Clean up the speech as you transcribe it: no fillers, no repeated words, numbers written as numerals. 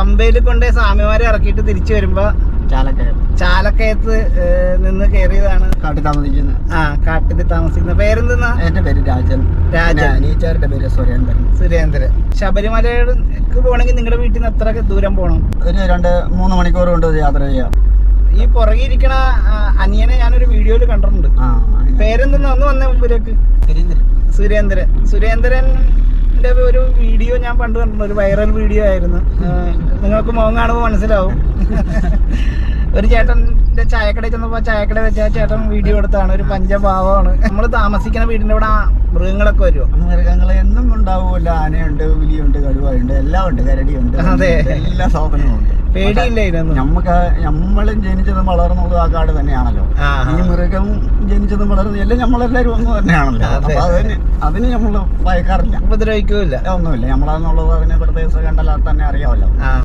പമ്പയിൽ കൊണ്ട് സ്വാമിമാരെ ഇറക്കിയിട്ട് തിരിച്ചു വരുമ്പോ ചാലക്കയത്ത് നിന്ന് കയറിയതാണ്. കാട്ടിൽ താമസിക്കുന്നത്. കാട്ടിൽ താമസിക്കുന്ന. പേരെന്തെന്നാ? എന്റെ പേര് രാജൻ. നീച്ചാരുടെ പേര് സുരേന്ദ്രൻ. ശബരിമലക്ക് പോണെങ്കിൽ നിങ്ങളുടെ വീട്ടിൽ നിന്ന് എത്ര ദൂരം പോണം? ഒരു 2-3 മണിക്കൂർ കൊണ്ട് യാത്ര ചെയ്യാം. ഈ പുറകെ ഇരിക്കണ അനിയനെ ഞാനൊരു വീഡിയോയിൽ കണ്ടിട്ടുണ്ട്. പേരെന്തെന്ന് ഒന്ന് വന്നേ മുമ്പിലേക്ക്. സുരേന്ദ്രന്റെ ഒരു വീഡിയോ ഞാൻ പണ്ട് കണ്ടിട്ടുണ്ട്. ഒരു വൈറൽ വീഡിയോ ആയിരുന്നു. നിങ്ങൾക്ക് മുഖം കാണുമ്പോൾ മനസ്സിലാവും. ഒരു ചേട്ടന്റെ ചായക്കട ചെന്നപ്പോ ചായക്കട വെച്ച ചേട്ടൻ വീഡിയോ എടുത്താണ്. ഒരു പഞ്ചഭാവമാണ്. നമ്മൾ താമസിക്കുന്ന വീടിന്റെ ഇവിടെ മൃഗങ്ങളൊക്കെ വരുമോ? മൃഗങ്ങൾ എന്നും ഉണ്ടാവൂല. ആനയുണ്ട്, പുലിയുണ്ട്, കടുവയുണ്ട്, എല്ലാം ഉണ്ട്, കരടിയുണ്ട്. അതെ, എല്ലാ സാധനവും ഉണ്ട്. പേടിയില്ല ഇതിനൊന്നും. നമ്മളും ജനിച്ചതും വളർന്നതും ആ കാട് തന്നെയാണല്ലോ. ഈ മൃഗം ജനിച്ചതും വളർന്നതും എല്ലാം നമ്മളെല്ലാരും ഒന്ന് തന്നെയാണല്ലോ. അപ്പൊ അതിന് നമ്മള് ഭയക്കാറില്ല, ഉപദ്രവിക്കൂല, ഒന്നുമില്ല. നമ്മളെന്നുള്ളത് അതിന് പ്രത്യേകിച്ച് കണ്ടാൽ തന്നെ അറിയാമല്ലോ.